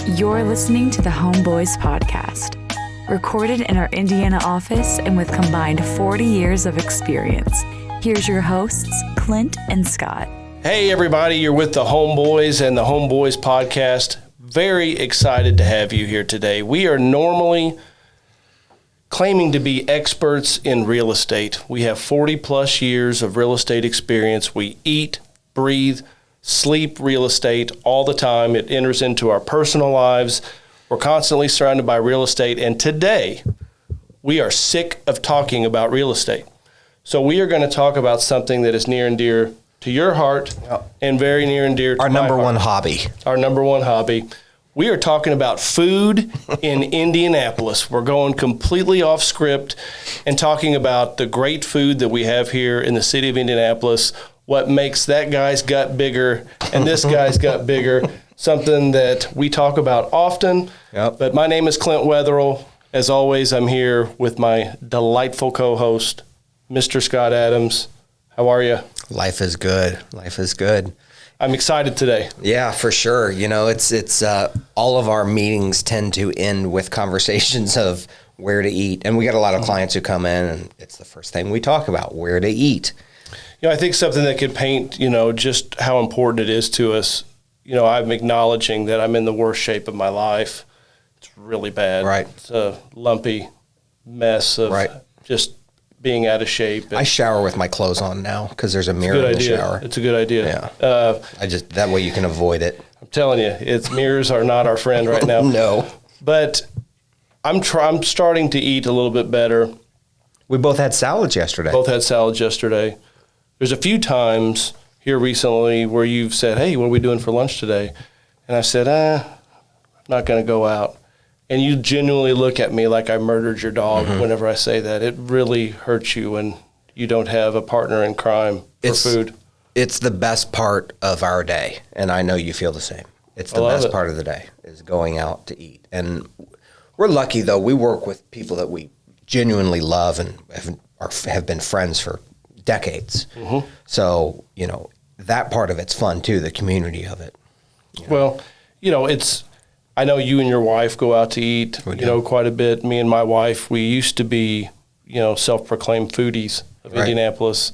You're listening to the Homeboys podcast, recorded in our Indiana office and with combined 40 years of experience. Here's your hosts, Clint and Scott. Hey everybody, you're with the Homeboys and the Homeboys podcast. Very excited to have you here today. We are normally claiming to be experts in real estate. We have 40 plus years of real estate experience. We eat, breathe, sleep real estate all the time. It enters into our personal lives. We're constantly surrounded by real estate. And today, we are sick of talking about real estate. So we are going to talk about something that is near and dear to your heart and very near and dear to our my number heart. one hobby. Our number one hobby. We are talking about food in Indianapolis. We're going completely off script and talking about the great food that we have here in the city of Indianapolis, what makes that guy's gut bigger and this guy's gut bigger, something that we talk about often. Yep. But my name is Clint Wetherell. As always, I'm here with my delightful co-host, Mr. Scott Adams. How are you? Life is good. Life is good. I'm excited today. Yeah, for sure. You know, it's all of our meetings tend to end with conversations of where to eat. And we got a lot of clients who come in and it's the first thing we talk about, where to eat. You know, I think something that could paint, just how important it is to us. I'm acknowledging that I'm in the worst shape of my life. It's really bad. Right. It's a lumpy mess of just being out of shape. I shower with my clothes on now because there's a mirror in the shower. It's a good idea. Yeah. That way you can avoid it. I'm telling you, mirrors are not our friend right now. No. But I'm starting to eat a little bit better. We both had salads yesterday. There's a few times here recently where you've said, hey, what are we doing for lunch today? And I said, I'm not going to go out. And you genuinely look at me like I murdered your dog whenever I say that. It really hurts you when you don't have a partner in crime for food. It's the best part of our day, and I know you feel the same. It's the best part of the day is going out to eat. And we're lucky, though. We work with people that we genuinely love and have been friends for decades. Mm-hmm. So, that part of it's fun, too, the community of it. Well, I know you and your wife go out to eat, quite a bit. Me and my wife, we used to be, self-proclaimed foodies of Indianapolis,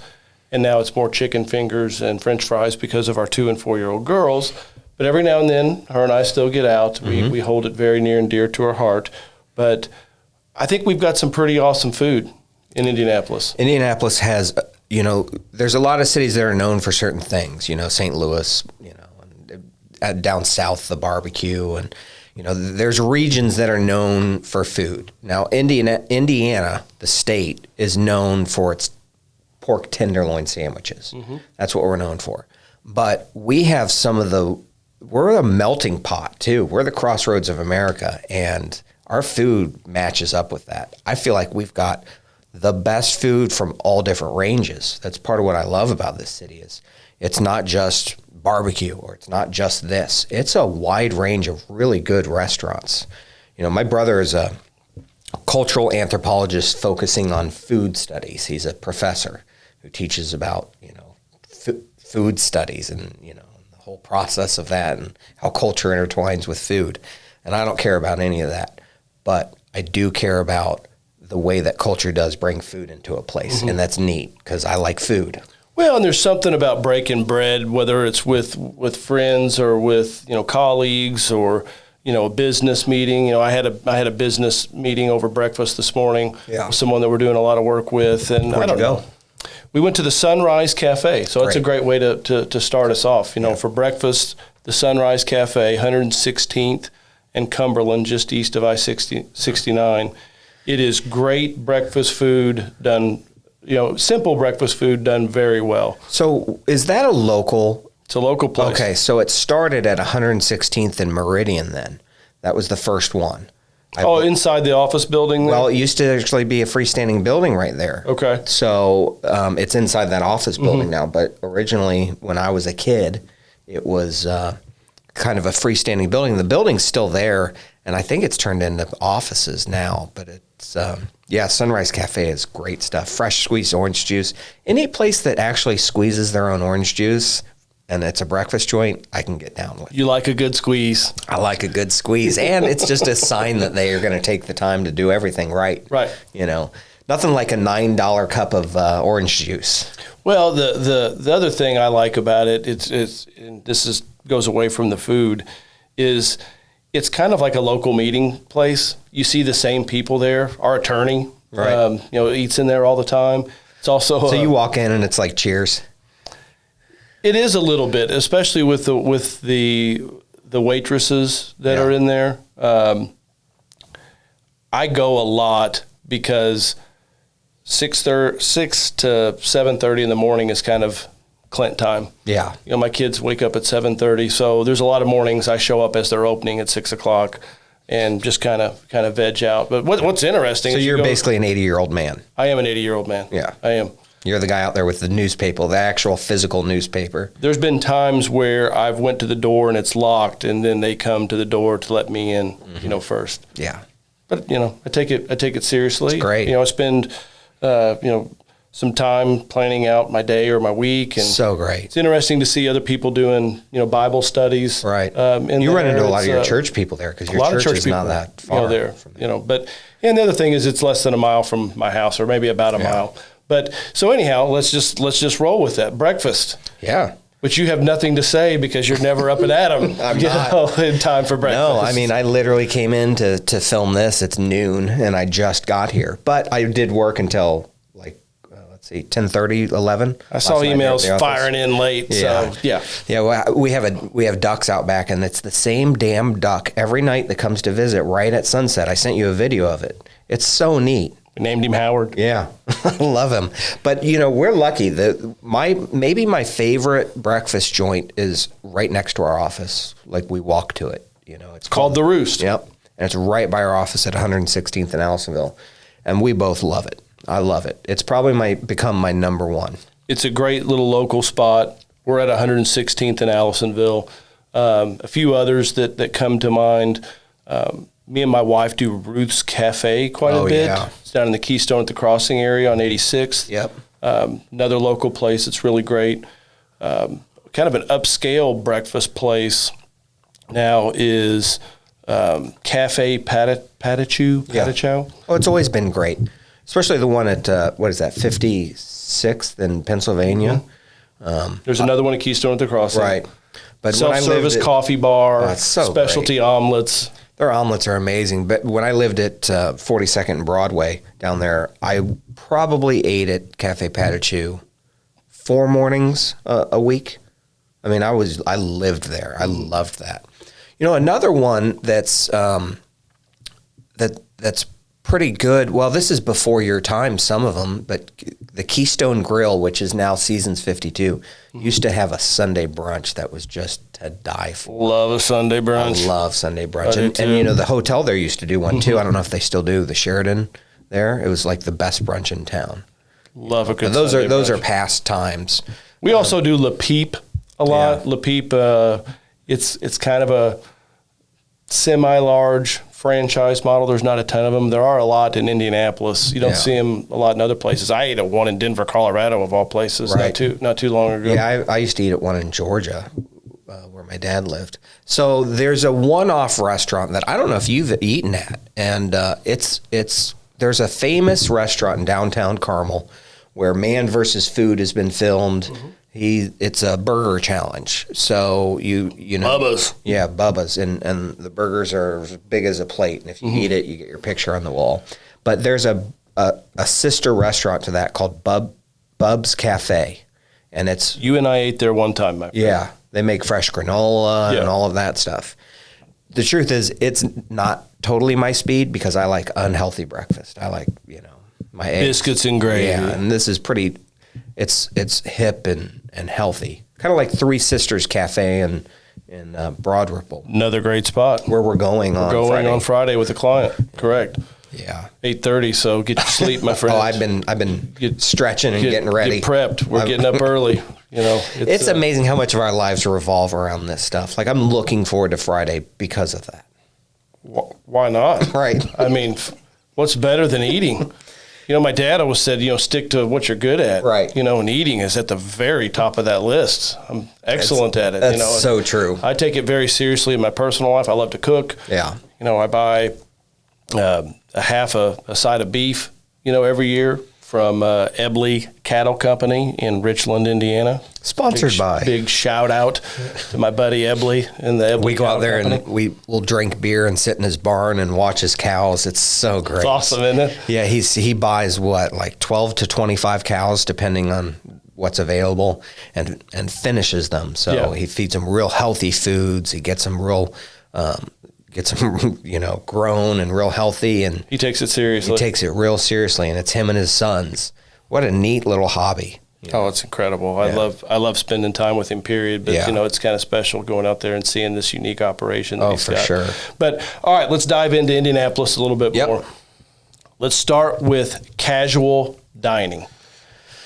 and now it's more chicken fingers and French fries because of our 2- and 4-year-old girls. But every now and then, her and I still get out. Mm-hmm. We hold it very near and dear to our heart. But I think we've got some pretty awesome food in Indianapolis. Indianapolis has, there's a lot of cities that are known for certain things, St. Louis, and down south, the barbecue, and, there's regions that are known for food. Now, Indiana, the state, is known for its pork tenderloin sandwiches. Mm-hmm. That's what we're known for. But we have we're a melting pot, too. We're the crossroads of America, and our food matches up with that. I feel like we've got the best food from all different ranges. That's part of what I love about this city is it's not just barbecue or it's not just this. It's a wide range of really good restaurants. My brother is a cultural anthropologist focusing on food studies. He's a professor who teaches about, food studies and, the whole process of that and how culture intertwines with food. And I don't care about any of that, but I do care about the way that culture does bring food into a place. Mm-hmm. And that's neat because I like food. Well, and there's something about breaking bread, whether it's with friends or with, colleagues or, a business meeting. I had a business meeting over breakfast this morning with someone that we're doing a lot of work with. And Where'd you go? We went to the Sunrise Cafe. So it's a great way to start us off. For breakfast, the Sunrise Cafe, 116th and Cumberland, just east of I-69. It is great breakfast food done, simple breakfast food done very well. So is that a local? It's a local place. Okay, so it started at 116th and Meridian then. That was the first one. Inside the office building there? Well, it used to actually be a freestanding building right there. Okay. So it's inside that office building now, but originally when I was a kid, it was kind of a freestanding building. The building's still there, and I think it's turned into offices now, but it's Sunrise Cafe is great stuff. Fresh squeezed orange juice. Any place that actually squeezes their own orange juice, and it's a breakfast joint, I can get down with. You like a good squeeze. I like a good squeeze, and it's just a sign that they are going to take the time to do everything right. Right. You know, nothing like a $9 cup of orange juice. Well, the other thing I like about it, and this goes away from the food, is it's kind of like a local meeting place. You see the same people there. Our attorney, right. Eats in there all the time. It's also so you walk in and it's like Cheers. It is a little bit, especially with the waitresses that are in there. I go a lot because 6 to 7:30 in the morning is kind of Clint time. Yeah. My kids wake up at 7:30, so there's a lot of mornings I show up as they're opening at 6 o'clock and just kind of veg out. But what's interesting? So you're basically an 80-year-old man. I am an 80-year-old man. Yeah, I am. You're the guy out there with the newspaper, the actual physical newspaper. There's been times where I've went to the door and it's locked, and then they come to the door to let me in, first. Yeah. But I take it seriously. It's great. I spend some time planning out my day or my week, and so great. It's interesting to see other people doing Bible studies. Right. You run into a lot of your church people there because your church is not that far there. But the other thing is it's less than a mile from my house, or maybe about a mile. But so anyhow, let's just roll with that. Breakfast. Yeah. But you have nothing to say because you're never up and at 'em. I'm not. In time for breakfast. No, I mean, I literally came in to film this. It's noon, and I just got here. But I did work until, 10:30, 11. I saw emails firing in late. Yeah. So, yeah. Yeah, well, we have ducks out back, and it's the same damn duck every night that comes to visit right at sunset. I sent you a video of it. It's so neat. We named him Howard. Yeah, I love him. But, we're lucky. Maybe my favorite breakfast joint is right next to our office. Like, we walk to it. It's called The Roost. Yep. And it's right by our office at 116th in Allisonville. And we both love it. I love it. It's probably become my number one. It's a great little local spot. We're at 116th in Allisonville. A few others that come to mind. Me and my wife do Ruth's Cafe quite a bit. Yeah. It's down in the Keystone at the Crossing area on 86th. Yep. Another local place that's really great. Kind of an upscale breakfast place now is Cafe Patachow. Oh, it's always been great. Especially the one at, 56th in Pennsylvania. There's another one at Keystone at the Crossing. Right. But self-service coffee bar, specialty great. Omelets. Their omelets are amazing. But when I lived at 42nd and Broadway down there, I probably ate at Cafe Patachow 4 mornings a week. I mean, I lived there. I loved that. Another one that's pretty good. Well, this is before your time, some of them, but the Keystone Grill, which is now Seasons 52, used to have a Sunday brunch that was just to die for. Love a Sunday brunch. I love Sunday brunch. And the hotel there used to do one too. I don't know if they still do, the Sheridan there. It was like the best brunch in town. Love a good Those Sunday those brunch. are past times. We also do Le Peep a lot. Yeah. Le Peep, it's kind of a semi-large franchise model. There's not a ton of them. There are a lot in Indianapolis. You don't see them a lot in other places. I ate at one in Denver, Colorado, of all places, Right. not too long ago. Yeah, I used to eat at one in Georgia where my dad lived. So there's a one-off restaurant that I don't know if you've eaten at, and there's a famous restaurant in downtown Carmel where Man vs. Food has been filmed. Mm-hmm. It's a burger challenge. So you know Bubba's. Yeah, Bubba's, and the burgers are as big as a plate, and if you eat it, you get your picture on the wall. But there's a sister restaurant to that called Bub's Cafe, and it's You and I ate there one time, my friend. yeah, they make fresh granola and all of that stuff. The truth is, it's not totally my speed because I like unhealthy breakfast. I like my eggs. Biscuits and gravy. Yeah, and this is pretty. It's hip and healthy, kind of like Three Sisters Cafe in Broad Ripple, Another great spot. where we're going on Friday with a client. Correct. Yeah. 8:30. So get your sleep, my friend. Oh, I've been stretching and getting ready. Get prepped. We're getting up early. It's amazing how much of our lives revolve around this stuff. Like, I'm looking forward to Friday because of that. Why not? Right. I mean, what's better than eating? My dad always said, stick to what you're good at. Right. And eating is at the very top of that list. I'm excellent at it. That's so true. I take it very seriously in my personal life. I love to cook. Yeah. I buy a half a side of beef, every year from Ebley Cattle Company in Richland, Indiana. Sponsored by. Big shout out to my buddy Ebley and the Ebley We go out there Company. and we'll drink beer and sit in his barn and watch his cows. It's so great. It's awesome, isn't it? Yeah, he buys like 12 to 25 cows depending on what's available and finishes them. So he feeds them real healthy foods. He gets them real grown and real healthy, and he takes it seriously. He takes it real seriously, and it's him and his sons. What a neat little hobby. Oh, it's incredible. I love spending time with him, period. But, it's kind of special going out there and seeing this unique operation that he's got. Sure. But, all right, let's dive into Indianapolis a little bit more. Let's start with casual dining.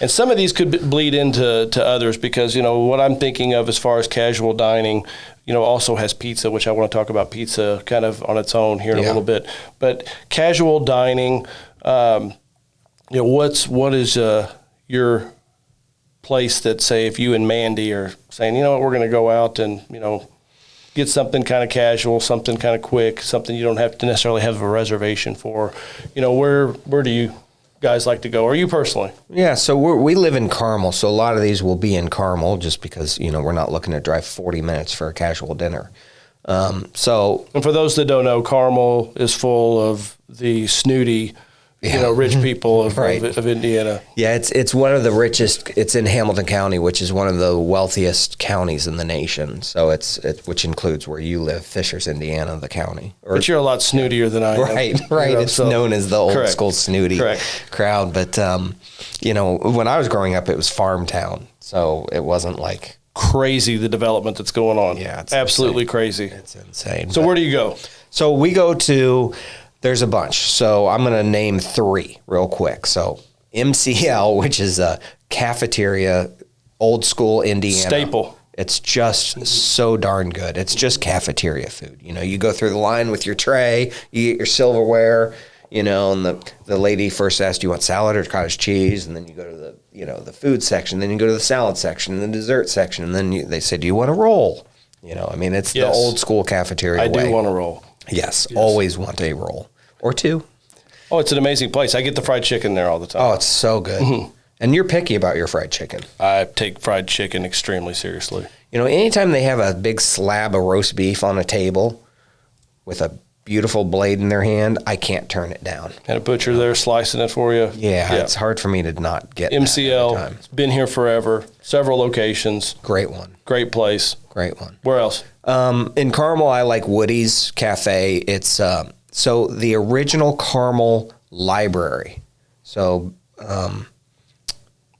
And some of these could bleed into others because, what I'm thinking of as far as casual dining, also has pizza, which I want to talk about pizza kind of on its own here in a little bit. But casual dining, what is your place that, say, if you and Mandy are saying, we're going to go out and, get something kind of casual, something kind of quick, something you don't have to necessarily have a reservation for, where do you guys like to go, or you personally? Yeah, so we live in Carmel, so a lot of these will be in Carmel just because, we're not looking to drive 40 minutes for a casual dinner. And for those that don't know, Carmel is full of the snooty, rich people of Indiana. Yeah, it's one of the richest. It's in Hamilton County, which is one of the wealthiest counties in the nation. So which includes where you live, Fishers, Indiana, the county. But you're a lot snootier than I am. Right. It's known as the old school snooty crowd. But when I was growing up, it was farm town, so it wasn't like crazy the development that's going on. Yeah, it's absolutely insane. crazy. It's insane. So where do you go? So we go to. There's a bunch. So I'm going to name 3 real quick. So MCL, which is a cafeteria, old school Indiana. Staple. It's just so darn good. It's just cafeteria food. You go through the line with your tray, you get your silverware, and the lady first asks, do you want salad or cottage cheese? And then you go to the food section. Then you go to the salad section and the dessert section. And then they say, do you want a roll? It's the old school cafeteria way. I do want a roll. Yes, always want a roll. Or 2. Oh, it's an amazing place. I get the fried chicken there all the time. Oh, it's so good. Mm-hmm. And you're picky about your fried chicken. I take fried chicken extremely seriously. Anytime they have a big slab of roast beef on a table with a beautiful blade in their hand, I can't turn it down. And a butcher there slicing it for you. Yeah, it's hard for me to not get MCL, it's been here forever, several locations. Great one. Great place. Great one. Where else? In Carmel, I like Woody's Cafe. It's so the original Carmel Library. So I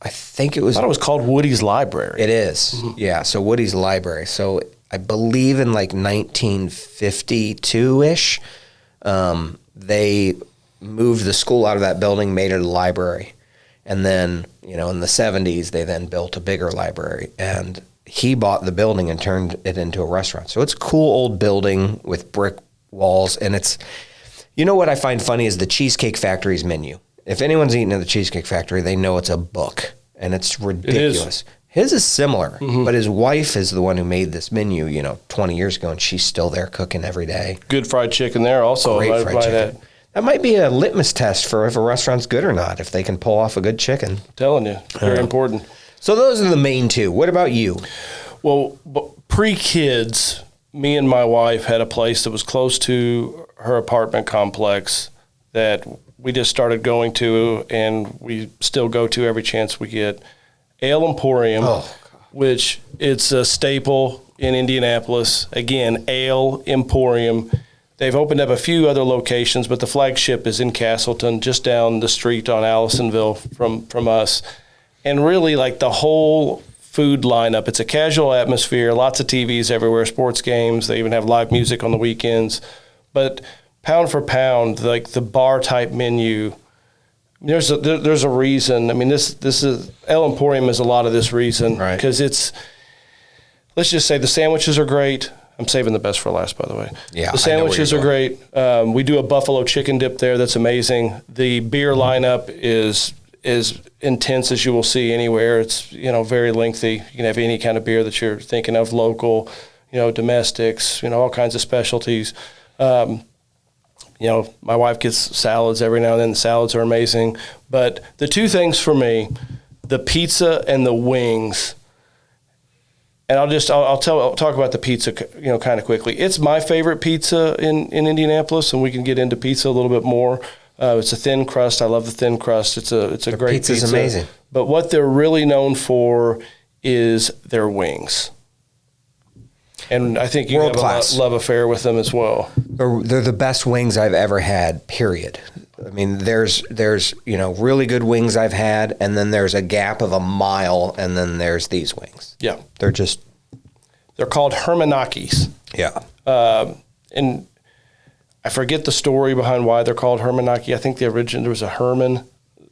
think it was. I thought it was called Woody's Library. It is. Mm-hmm. Yeah. So Woody's Library. So I believe in like 1952-ish, they moved the school out of that building, made it a library, and then in the 70s they then built a bigger library, and he bought the building and turned it into a restaurant. So it's a cool old building with brick walls, and it's, what I find funny is the Cheesecake Factory's menu. If anyone's eaten at the Cheesecake Factory, they know it's a book, and it's ridiculous. His is similar, but his wife is the one who made this menu, 20 years ago, and she's still there cooking every day. Good fried chicken there also. Great fried chicken. That might be a litmus test for if a restaurant's good or not, if they can pull off a good chicken. I'm telling you, very important. So those are the main 2. What about you? Well, pre-kids, me and my wife had a place that was close to her apartment complex that we just started going to, and we still go to every chance we get. Ale Emporium, which it's a staple in Indianapolis. Again, Ale Emporium. They've opened up a few other locations, but the flagship is in Castleton, just down the street on Allisonville from us. And really, like, the whole food lineup, it's a casual atmosphere, lots of TVs everywhere, sports games. They even have live music on the weekends. But pound for pound, like the bar-type menu, there's a reason. I mean, this is El Emporium is a lot of this reason, right? Because it's, let's just say the sandwiches are great. I I'm saving the best for last, by the way. Yeah, the sandwiches are great. We do a buffalo chicken dip there that's amazing. The beer lineup is intense as you will see anywhere. It's very lengthy. You can have any kind of beer that you're thinking of, local, domestics, all kinds of specialties. My wife gets salads every now and then. The salads are amazing. But the two things for me, the pizza and the wings. And I'll talk about the pizza, kind of quickly. It's my favorite pizza in Indianapolis, and we can get into pizza a little bit more. It's a thin crust. I love the thin crust. It's a great pizza. Pizza's amazing. But what they're really known for is their wings. And I think you have a love affair with them as well. They're the best wings I've ever had, period. I mean, there's really good wings I've had, and then there's a gap of a mile, and then there's these wings. Yeah. They're called Hermanakis. Yeah. And I forget the story behind why they're called Hermanaki. I think there was a Herman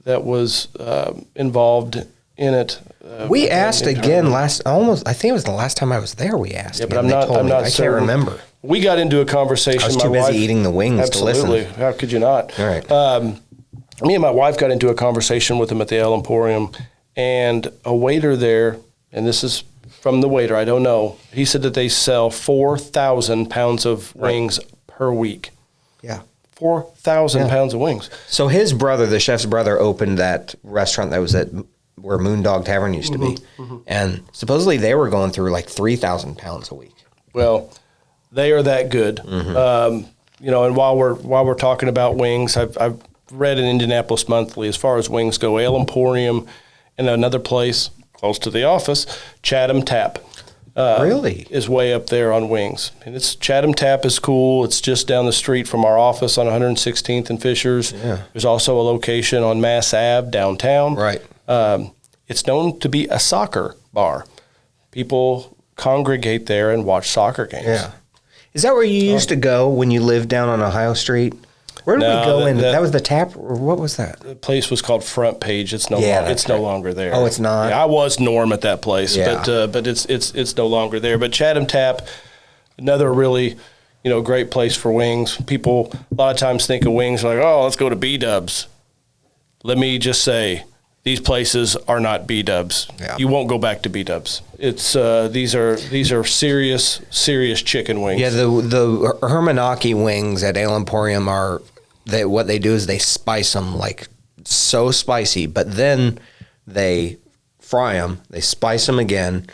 that was involved in it. We asked again I think it was the last time I was there we asked. Yeah, but I'm not I can't remember. We got into a conversation. I was too busy eating the wings to listen. Absolutely. How could you not? All right. Me and my wife got into a conversation with him at the El Emporium, and a waiter there, and this is from the waiter, I don't know, he said that they sell 4,000 pounds of wings per week. Yeah. 4,000 pounds of wings. So his brother, the chef's brother, opened that restaurant that was at where Moondog Tavern used to be. Mm-hmm. And supposedly they were going through like 3,000 pounds a week. Well, they are that good. Mm-hmm. And while we're talking about wings, I've read in Indianapolis Monthly, as far as wings go, El Emporium and another place close to the office, Chatham Tap. Really? Is way up there on wings. And it's Chatham Tap is cool. It's just down the street from our office on 116th and Fishers. Yeah. There's also a location on Mass Ave downtown. Right. It's known to be a soccer bar. People congregate there and watch soccer games. Yeah. Is that where you used to go when you lived down on Ohio Street? Where did we go in? That was the Tap, or what was that? The place was called Front Page. It's no longer there. Oh, it's not? Yeah, I was Norm at that place, yeah. but it's no longer there. But Chatham Tap, another really, great place for wings. People a lot of times think of wings like, oh, let's go to B-Dubs. Let me just say, these places are not B-Dubs. Yeah. You won't go back to B-Dubs. It's these are serious chicken wings. Yeah, the Hermanaki wings at Ale Emporium what they do is they spice them like so spicy, but then they fry them, they spice them again,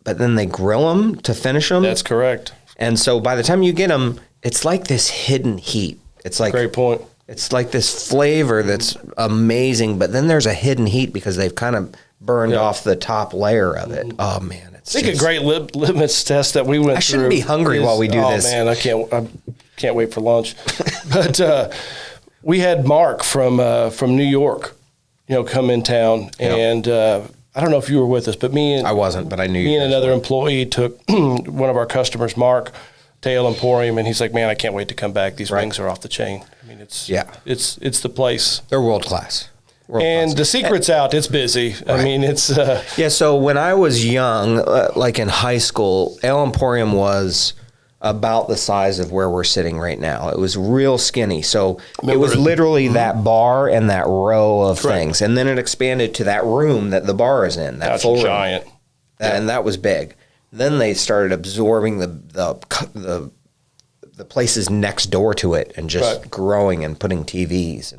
but then they grill them to finish them. That's correct. And so by the time you get them, it's like this hidden heat. It's like great point. It's like this flavor that's amazing, but then there's a hidden heat because they've kind of burned off the top layer of it. Oh man, I think a great litmus test that we went through. I shouldn't be hungry while we do this. Oh man, I can't wait for lunch. But we had Mark from New York, come in town, and I don't know if you were with us, but I wasn't, but I knew me and another employee took one of our customers, Mark, to Ale Emporium, and he's like, "Man, I can't wait to come back. These wings are off the chain." I mean, it's the place. They're world class. And the secret's out. It's busy. Right. I mean, it's... so when I was young, like in high school, Ale Emporium was about the size of where we're sitting right now. It was real skinny. So it was literally that bar and that row of things. And then it expanded to that room that the bar is in. That full giant. Room. And that was big. Then they started absorbing the places next door to it and just growing and putting TVs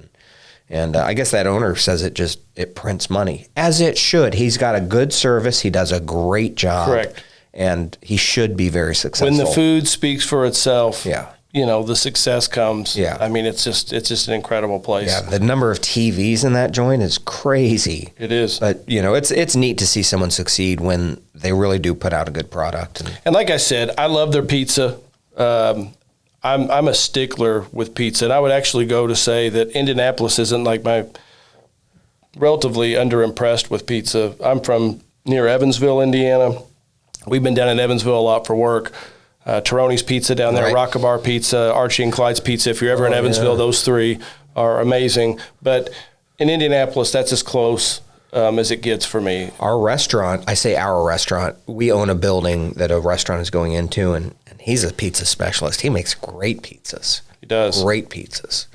and I guess that owner says it prints money, as it should. He's got a good service. He does a great job. Correct. And he should be very successful. When the food speaks for itself, yeah. The success comes. Yeah. I mean, it's just an incredible place. Yeah, the number of TVs in that joint is crazy. It is. But, it's neat to see someone succeed when they really do put out a good product. And like I said, I love their pizza. I'm a stickler with pizza, and I would actually go to say that Indianapolis isn't like my relatively underimpressed with pizza. I'm from near Evansville, Indiana. We've been down in Evansville a lot for work. Taroni's Pizza down there, right. Rockabar Pizza, Archie and Clyde's Pizza. If you're ever in Evansville, those three are amazing. But in Indianapolis, that's as close as it gets for me. Our restaurant, I say our restaurant, we own a building that a restaurant is going into, and he's a pizza specialist. He makes great pizzas. He does. Great pizzas.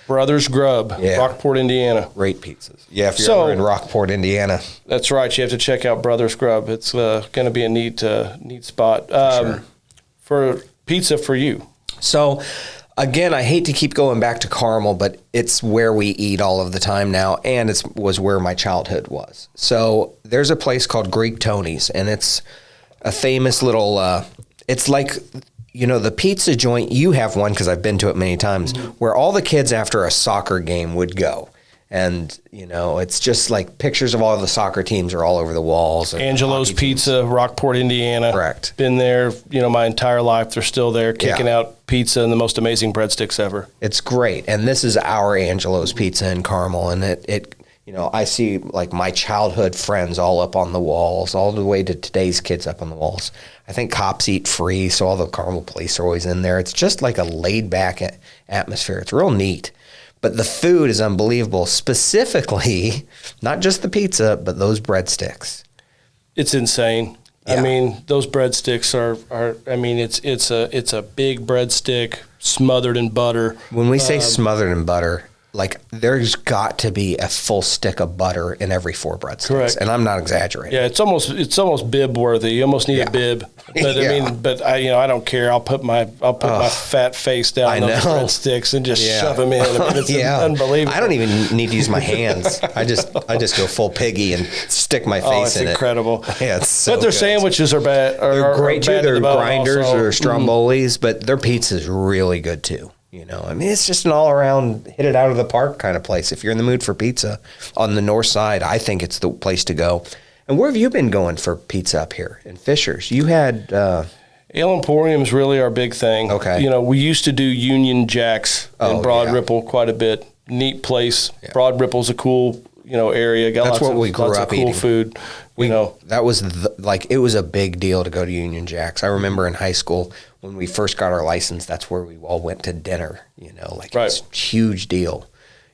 Brothers Grub, Yeah. Rockport, Indiana. Great pizzas. Yeah, if you're ever in Rockport, Indiana. That's right. You have to check out Brothers Grub. It's going to be a neat spot. Sure. For pizza for you. So, again, I hate to keep going back to Carmel, but it's where we eat all of the time now, and it was where my childhood was. So there's a place called Greek Tony's, and it's a famous little, it's like, the pizza joint, you have one because I've been to it many times, where all the kids after a soccer game would go. And, it's just like pictures of all the soccer teams are all over the walls. Angelo's Pizza, Rockport, Indiana. Correct. Been there, my entire life. They're still there kicking out pizza and the most amazing breadsticks ever. It's great. And this is our Angelo's Pizza in Carmel. And it I see like my childhood friends all up on the walls, all the way to today's kids up on the walls. I think cops eat free, so all the Carmel police are always in there. It's just like a laid back atmosphere. It's real neat. But the food is unbelievable, specifically, not just the pizza, but those breadsticks. It's insane. Yeah. I mean, those breadsticks are it's a big breadstick smothered in butter. When we say smothered in butter, like there's got to be a full stick of butter in every 4 breadsticks. Correct. And I'm not exaggerating. Yeah, it's almost bib worthy. You almost need a bib. But I don't care. I'll put my fat face down on those breadsticks and just shove them in. It's unbelievable. I don't even need to use my hands. I just go full piggy and stick my face in it. It's incredible. Yeah, it's so But their good. sandwiches are bad. They're great too. They're grinders or strombolis, Mm-hmm. but their pizza's really good too. It's just an all-around hit it out of the park kind of place. If you're in the mood for pizza on the north side, I think it's the place to go. And where have you been going for pizza up here in Fishers? You had Ale Emporium's really our big thing. Okay. We used to do Union Jacks in Broad Ripple quite a bit. Neat place. Yeah. Broad Ripple's a cool, area. Got That's what we grew up cool eating. Food. That was it was a big deal to go to Union Jacks. I remember in high school when we first got our license, that's where we all went to dinner. It's a huge deal.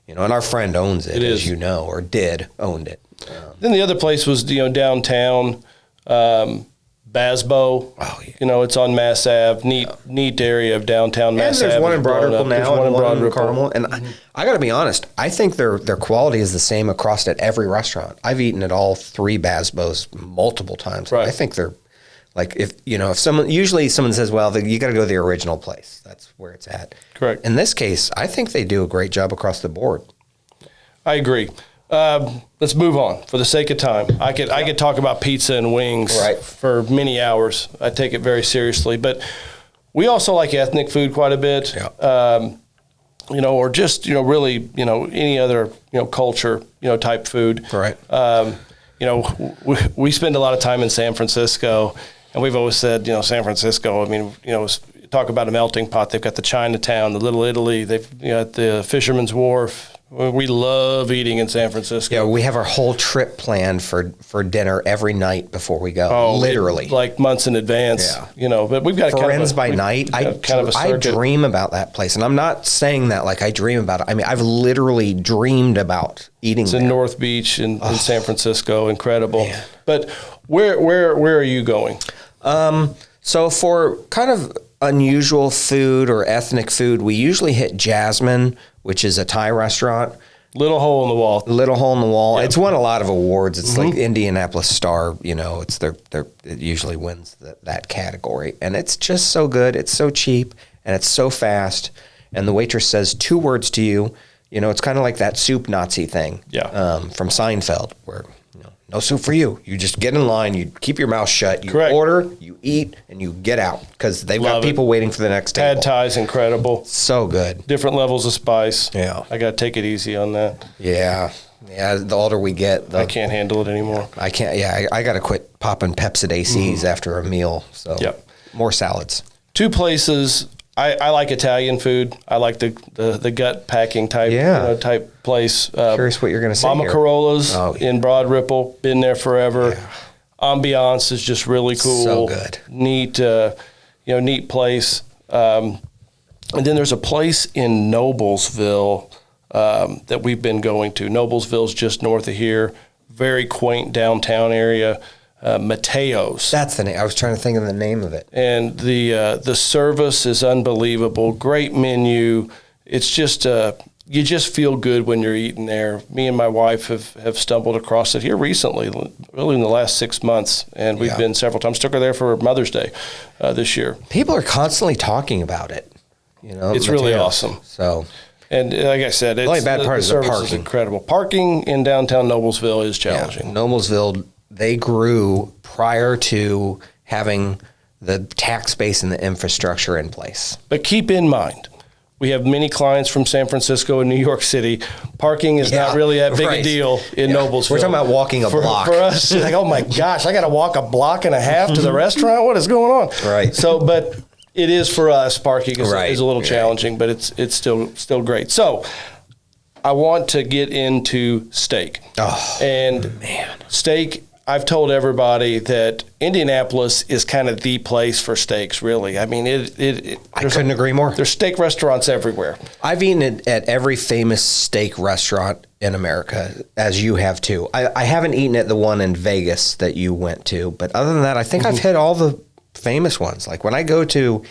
And our friend owns it as you know, or owned it. Then the other place was downtown, Basbo. Oh yeah. It's on Mass Ave. Neat area of downtown Mass Ave. And there's one in Broad Ripple now, and one in Carmel. And Mm-hmm. I got to be honest, I think their quality is the same across at every restaurant. I've eaten at all 3 Basbos multiple times. Right. I think they're like if someone says, well, you got to go to the original place. That's where it's at. Correct. In this case, I think they do a great job across the board. I agree. Let's move on for the sake of time. I could talk about pizza and wings for many hours. I take it very seriously, but we also like ethnic food quite a bit. Yeah. Or just really any other culture type food. Right. We spend a lot of time in San Francisco, and we've always said San Francisco. I mean talk about a melting pot. They've got the Chinatown, the Little Italy. They've got the Fisherman's Wharf. We love eating in San Francisco. Yeah, we have our whole trip planned for dinner every night before we go. Literally, like months in advance. Yeah. But we've got Friends by night. I dream about that place, and I'm not saying that like I dream about it. I mean, I've literally dreamed about eating. It's in North Beach in San Francisco. Incredible. Man. But where are you going? So for kind of unusual food or ethnic food, we usually hit Jasmine, which is a Thai restaurant. Little hole in the wall. Little hole in the wall. Yep. It's won a lot of awards. It's like Indianapolis Star. It's it usually wins that category, and it's just so good. It's so cheap and it's so fast. And the waitress says 2 words to you. It's kind of like that soup Nazi thing. Yeah. From Seinfeld, where no soup for you. You just get in line. You keep your mouth shut. You order. You eat, and you get out because they've got people waiting for the next table. Pad Thai's incredible. So good. Different levels of spice. Yeah. I got to take it easy on that. Yeah. Yeah. The older we get, I can't handle it anymore. I can't. Yeah. I got to quit popping Pepsid ACs after a meal. So more salads. 2 places. I like Italian food. I like the gut packing type type place. Curious what you're going to say. Mama Corolla's in Broad Ripple. Been there forever. Yeah. Ambiance is just really cool. So good. Neat, neat place. And then there's a place in Noblesville that we've been going to. Noblesville's just north of here. Very quaint downtown area. Mateo's. That's the name. I was trying to think of the name of it. And the service is unbelievable. Great menu. It's just you just feel good when you're eating there. Me and my wife have stumbled across it here recently, really in the last 6 months, and we've been several times. Took her there for Mother's Day this year. People are constantly talking about it. You know, it's really awesome. So, and like I said, the only bad part is the service parking. is incredible. Parking in downtown Noblesville is challenging. Yeah, Noblesville, they grew prior to having the tax base and the infrastructure in place. But keep in mind, we have many clients from San Francisco and New York City. Parking is not really that big a deal in Noblesville. We're talking about walking a block. For us, it's like, oh my gosh, I got to walk a block and a half to the restaurant? What is going on? Right. So, but it is for us, parking is a little challenging, but it's still great. So, I want to get into steak. Oh, and man. Steak, I've told everybody that Indianapolis is kind of the place for steaks, really. I mean, I couldn't agree more. There's steak restaurants everywhere. I've eaten at every famous steak restaurant in America, as you have too. I haven't eaten at the one in Vegas that you went to, but other than that, I think I've hit all the famous ones. Like when I go to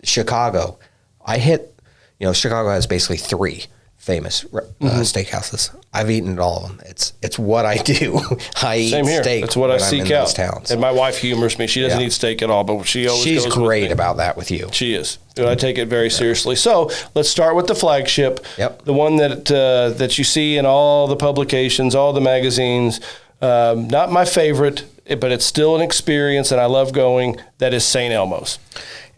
Chicago, Chicago has basically 3 famous steakhouses. I've eaten at all of them. It's what I do. I eat Same here. steak. That's what I seek out. Towns. And my wife humors me. She doesn't eat steak at all, but she's great about that with you. She is. I take it very seriously. So let's start with the flagship. Yep. The one that you see in all the publications, all the magazines. Not my favorite, but it's still an experience, and I love going. That is St. Elmo's.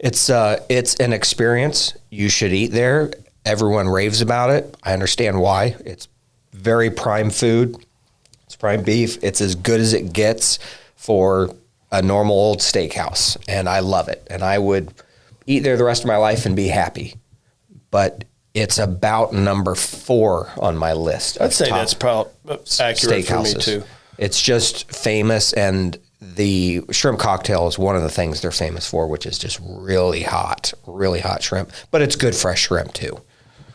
It's an experience. You should eat there. Everyone raves about it. I understand why. It's very prime food. It's prime beef. It's as good as it gets for a normal old steakhouse, and I love it. And I would eat there the rest of my life and be happy. But it's about number 4 on my list. I'd say that's probably accurate for me too. It's just famous, and the shrimp cocktail is one of the things they're famous for, which is just really hot shrimp. But it's good fresh shrimp too.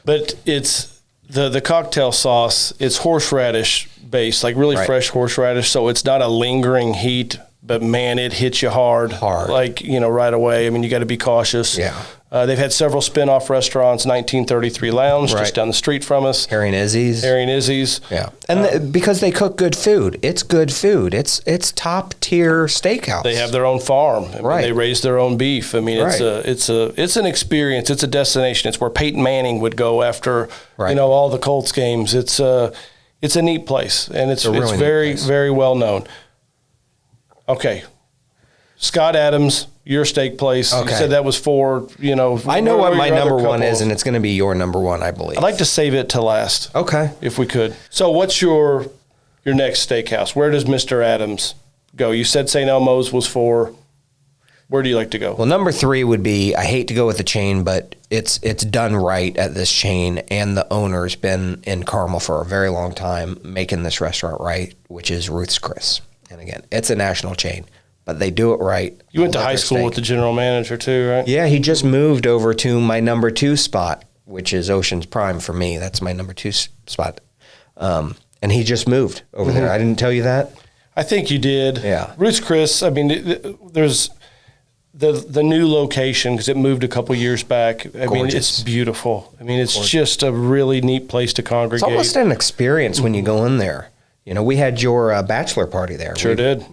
But it's the cocktail sauce. It's horseradish based, like really fresh horseradish. So it's not a lingering heat, but man, it hits you hard, like right away. I mean, you got to be cautious. Yeah. They've had several spin-off restaurants, 1933 Lounge, just down the street from us. Harry and Izzy's. Yeah. And because they cook good food. It's good food. It's top-tier steakhouse. They have their own farm. I mean, they raise their own beef. I mean, it's an experience. It's a destination. It's where Peyton Manning would go after, all the Colts games. It's a neat place, and it's really very, very well known. Okay. Scott Adams, your steak place. Okay. You said that was 4, I know what my number 1 is, and it's going to be your number 1, I believe. I'd like to save it to last. Okay. If we could. So what's your next steakhouse? Where does Mr. Adams go? You said St. Elmo's was 4. Where do you like to go? Well, number 3 would be, I hate to go with the chain, but it's done right at this chain, and the owner's been in Carmel for a very long time making this restaurant right, which is Ruth's Chris. And again, it's a national chain, but they do it right. You went to high school with the general manager too, right? Yeah, he just moved over to my number 2 spot, which is Ocean's Prime for me. That's my number 2 spot. And he just moved over there. I didn't tell you that? I think you did. Yeah. Ruth's Chris, I mean, there's the new location because it moved a couple years back. I mean, it's beautiful. I mean, it's just a really neat place to congregate. It's almost an experience when you go in there. We had your bachelor party there. Sure did.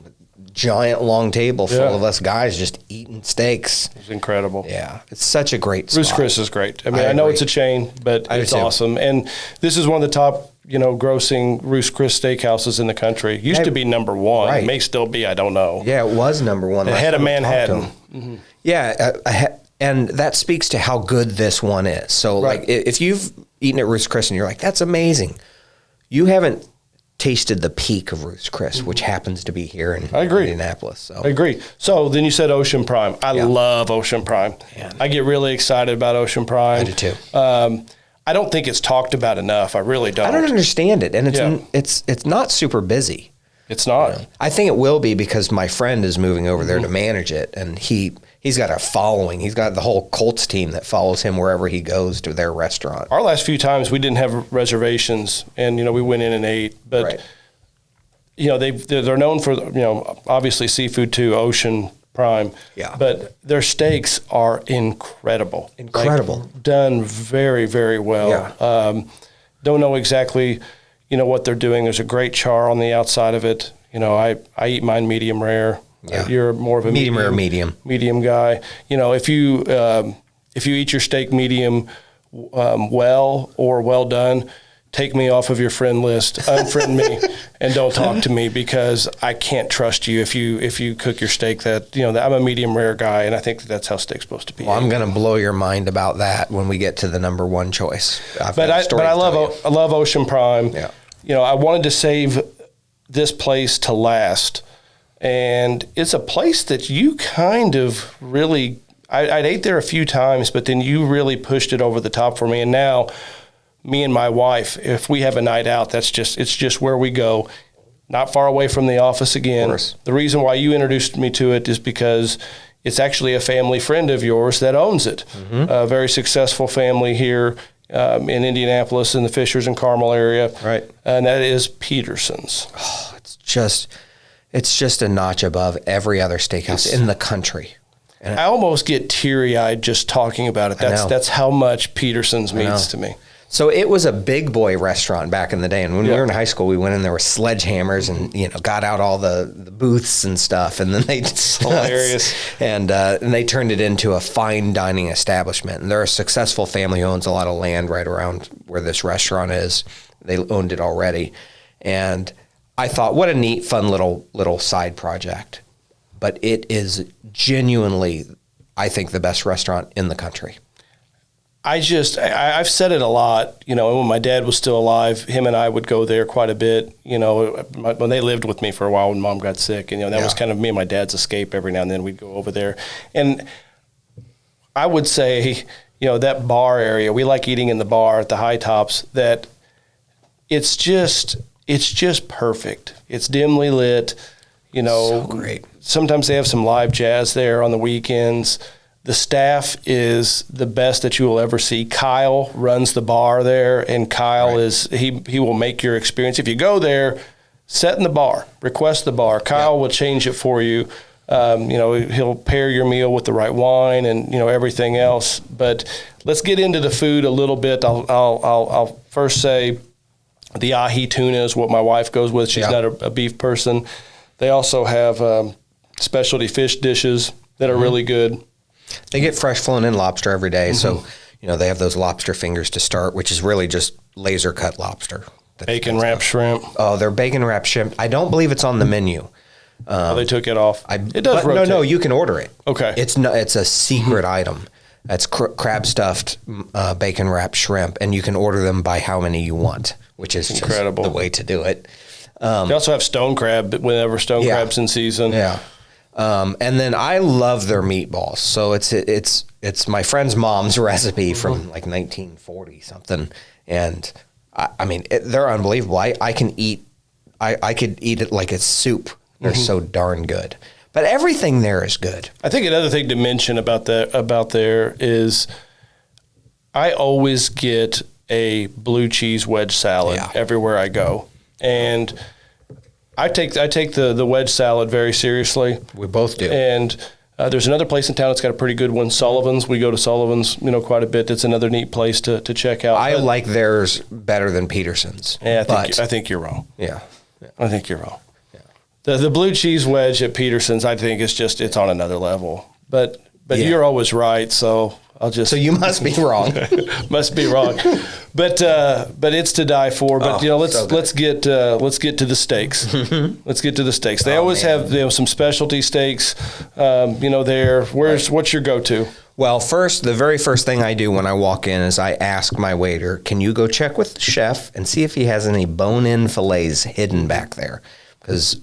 Giant long table full of us guys just eating steaks. It was incredible. Yeah. It's such a great spot. Ruth's Chris is great. I mean, I know it's a chain, but it's awesome. And this is one of the top, grossing Ruth's Chris steakhouses in the country. Used to be number 1. Right. It may still be, I don't know. Yeah, it was number 1. Ahead of Manhattan. Yeah, and that speaks to how good this one is. So, like, if you've eaten at Ruth's Chris and you're like, that's amazing, you haven't tasted the peak of Ruth's Chris, which happens to be here in Indianapolis. So. I agree. So then you said Ocean Prime. I love Ocean Prime. Man. I get really excited about Ocean Prime. I do too. I don't think it's talked about enough. I really don't. I don't understand it, and it's not super busy. It's not. I think it will be because my friend is moving over there to manage it, and he's got a following. He's got the whole Colts team that follows him wherever he goes to their restaurant. Our last few times we didn't have reservations, and we went in and ate. But they're known for, obviously seafood too, ocean prime. Yeah. But their steaks are incredible. Incredible. Like, done very, very well. Yeah. Don't know exactly, what they're doing. There's a great char on the outside of it. I eat mine medium rare. Yeah. You're more of a medium rare, medium guy. If you eat your steak medium well or well done, take me off of your friend list, unfriend me, and don't talk to me, because I can't trust you if you cook your steak that I'm a medium rare guy, and I think that's how steak's supposed to be. Well, I'm going to blow your mind about that when we get to the number one choice. But I love Ocean Prime. Yeah. I wanted to save this place to last, and it's a place that you kind of really. I'd ate there a few times, but then you really pushed it over the top for me. And now, me and my wife, if we have a night out, it's just where we go. Not far away from the office again. Of course. The reason why you introduced me to it is because it's actually a family friend of yours that owns it. Mm-hmm. A very successful family here in Indianapolis, in the Fishers and Carmel area. Right. And that is Peterson's. Oh, it's just a notch above every other steakhouse in the country. And I almost get teary-eyed just talking about it. That's how much Peterson's means to me. So it was a big boy restaurant back in the day. And when we were in high school, we went in there with sledgehammers and, got out all the booths and stuff. And then hilarious. And they turned it into a fine dining establishment. And they're a successful family who owns a lot of land right around where this restaurant is. They owned it already. And I thought, what a neat, fun little side project. But it is genuinely, I think, the best restaurant in the country. I've said it a lot, when my dad was still alive, him and I would go there quite a bit, when they lived with me for a while when Mom got sick, and, that was kind of me and my dad's escape. Every now and then we'd go over there. And I would say, that bar area, we like eating in the bar at the High Tops, that it's just perfect. It's dimly lit, So great. Sometimes they have some live jazz there on the weekends. The staff is the best that you will ever see. Kyle runs the bar there, and Kyle he will make your experience. If you go there, set in the bar, request the bar. Kyle will change it for you. He'll pair your meal with the right wine and everything else. But let's get into the food a little bit. I'll first say the ahi tuna is what my wife goes with. She's not a beef person. They also have specialty fish dishes that are really good. They get fresh flown in lobster every day. So, they have those lobster fingers to start, which is really just laser cut lobster. Bacon wrapped shrimp. Oh, they're bacon wrapped shrimp. I don't believe it's on the menu. They took it off. It does rotate. No, you can order it. Okay. It's a secret item. That's crab stuffed bacon wrapped shrimp, and you can order them by how many you want, which is incredible. Just the way to do it. They also have stone crab whenever stone crab's in season. Yeah. And then I love their meatballs. So it's my friend's mom's recipe from like 1940 something, and they're unbelievable. I could eat it like it's soup. They're so darn good. But everything there is good. I think another thing to mention about there is I always get a blue cheese wedge salad everywhere I go, and I take the wedge salad very seriously. We both do. And there's another place in town that's got a pretty good one, Sullivan's. We go to Sullivan's, quite a bit. It's another neat place to check out. I like theirs better than Peterson's. Yeah, I think you're wrong. Yeah. I think you're wrong. Yeah. The blue cheese wedge at Peterson's, I think it's on another level. But you're always right, so So you must be wrong. Must be wrong. But it's to die for. But let's get to the steaks. Let's get to the steaks. They always have some specialty steaks. There. What's your go-to? Well, the very first thing I do when I walk in is I ask my waiter, "Can you go check with the chef and see if he has any bone-in fillets hidden back there?" Because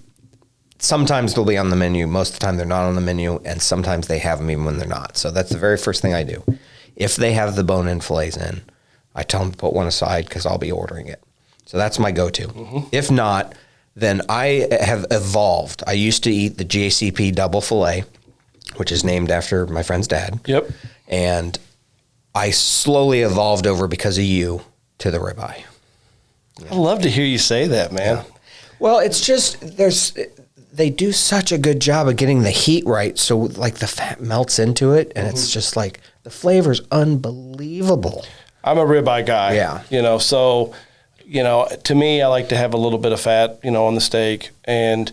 sometimes they'll be on the menu. Most of the time they're not on the menu, and sometimes they have them even when they're not. So that's the very first thing I do. If they have the bone-in fillets in, I tell them to put one aside because I'll be ordering it. So that's my go-to. Mm-hmm. If not, then I have evolved. I used to eat the JCP double fillet, which is named after my friend's dad. Yep. And I slowly evolved over because of you to the ribeye. I love to hear you say that, man. Yeah. Well, it's just they do such a good job of getting the heat right, so like the fat melts into it, and it's just like the flavor's unbelievable. I'm a ribeye guy. Yeah. So to me, I like to have a little bit of fat, on the steak, and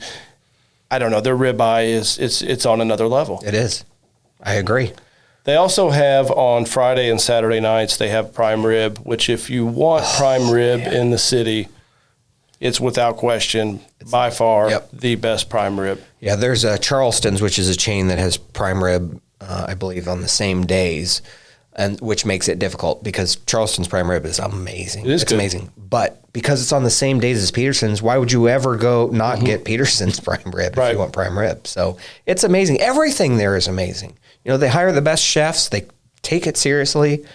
I don't know, their ribeye it's on another level. It is. I agree. They also have on Friday and Saturday nights, they have prime rib, which if you want prime rib in the city, it's without question, by far, the best prime rib. Yeah, there's Charleston's, which is a chain that has prime rib, I believe, on the same days, and which makes it difficult because Charleston's prime rib is amazing. It's good. Amazing. But because it's on the same days as Peterson's, why would you ever go not get Peterson's prime rib if you want prime rib? So it's amazing. Everything there is amazing. They hire the best chefs. They take it seriously.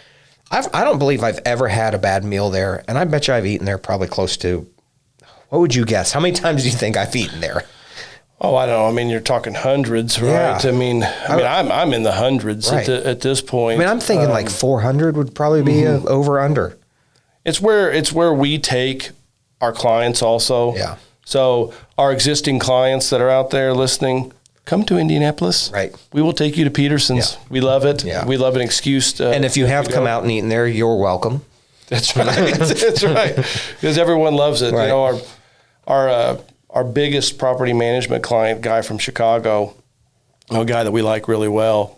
I don't believe I've ever had a bad meal there, and I bet you I've eaten there probably close to, what would you guess? How many times do you think I've eaten there? Oh, I don't know. I mean, you're talking hundreds, right? Yeah. I'm in the hundreds at this point. I mean, I'm thinking like 400 would probably be over under. It's where we take our clients also. Yeah. So our existing clients that are out there listening, come to Indianapolis. Right. We will take you to Peterson's. Yeah. We love it. Yeah. We love an excuse to. And if you have come out and eaten there, you're welcome. That's right. That's right. Because everyone loves it. Right. Our biggest property management client, guy from Chicago, a guy that we like really well,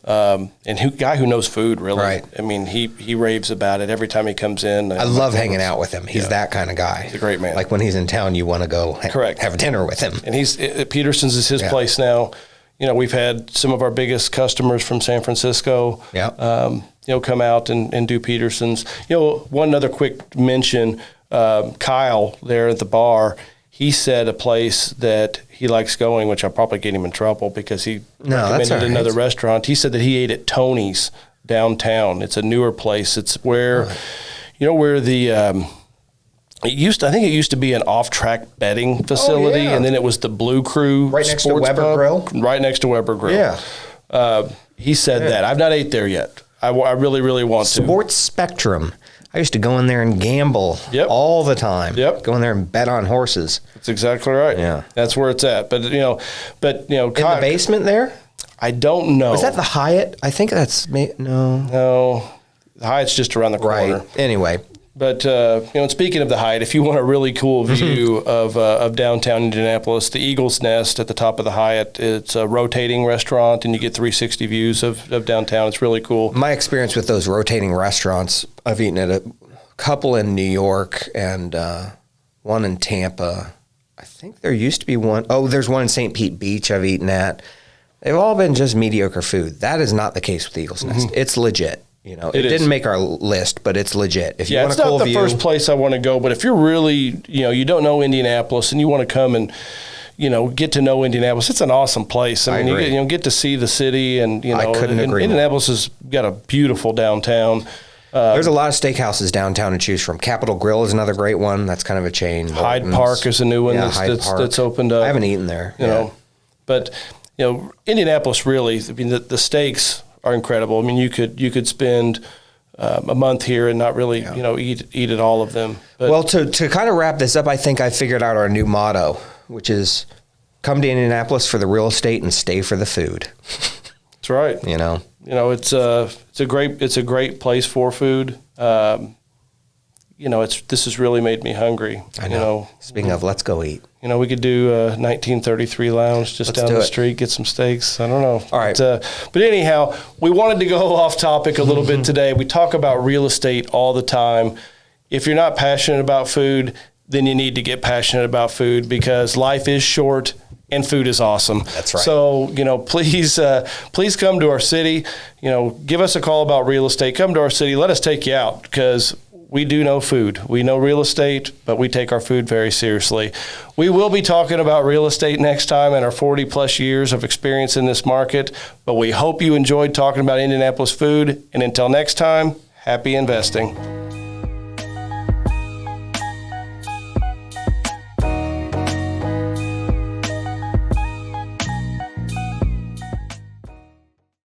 and guy who knows food really. Right. I mean, he raves about it every time he comes in. I love hanging out with him. He's that kind of guy. He's a great man. Like when he's in town, you want to go have dinner with him. And Peterson's is his place now. We've had some of our biggest customers from San Francisco. Yeah. Come out and do Peterson's. One other quick mention, Kyle there at the bar, he said a place that he likes going, which I'll probably get him in trouble because he recommended another restaurant. He said that he ate at Tony's downtown. It's a newer place. It's where, where the, I think it used to be an off-track betting facility, and then it was the Blue Crew right next to Sports Weber Pub, Grill. Right next to Weber Grill. Yeah. He said that. I've not ate there yet. I really, really want to. Sports Spectrum. I used to go in there and gamble all the time. Yep. Go in there and bet on horses. That's exactly right. Yeah. That's where it's at. But in the basement there? I don't know. Is that the Hyatt? I think that's no. No. The Hyatt's just around the corner. Right. Anyway. But speaking of the Hyatt, if you want a really cool view of downtown Indianapolis, the Eagle's Nest at the top of the Hyatt, it's a rotating restaurant, and you get 360 views of downtown. It's really cool. My experience with those rotating restaurants, I've eaten at a couple in New York and one in Tampa. I think there used to be one. Oh, there's one in St. Pete Beach I've eaten at. They've all been just mediocre food. That is not the case with the Eagle's Nest. It's legit. It didn't make our list, but it's legit. If you want it's not the first place I want to go, but if you're really, you don't know Indianapolis and you want to come and, get to know Indianapolis, it's an awesome place. I mean, you get to see the city, and I couldn't agree Indianapolis has got a beautiful downtown. There's a lot of steakhouses downtown to choose from. Capitol Grill is another great one. That's kind of a chain. Hyde Park is a new one that's opened up. I haven't eaten there. But Indianapolis really. I mean, the steaks are incredible. I mean, you could spend a month here and not really eat at all of them. But, well, to kind of wrap this up, I think I figured out our new motto, which is come to Indianapolis for the real estate and stay for the food. That's right. It's a great place for food. This has really made me hungry. I know. Speaking of, let's go eat. We could do 1933 Lounge just down the street, get some steaks. I don't know. All right. But anyhow, we wanted to go off topic a little bit today. We talk about real estate all the time. If you're not passionate about food, then you need to get passionate about food because life is short and food is awesome. That's right. So, please come to our city. Give us a call about real estate. Come to our city. Let us take you out because we do know food. We know real estate, but we take our food very seriously. We will be talking about real estate next time and our 40-plus years of experience in this market, but we hope you enjoyed talking about Indianapolis food. And until next time, happy investing.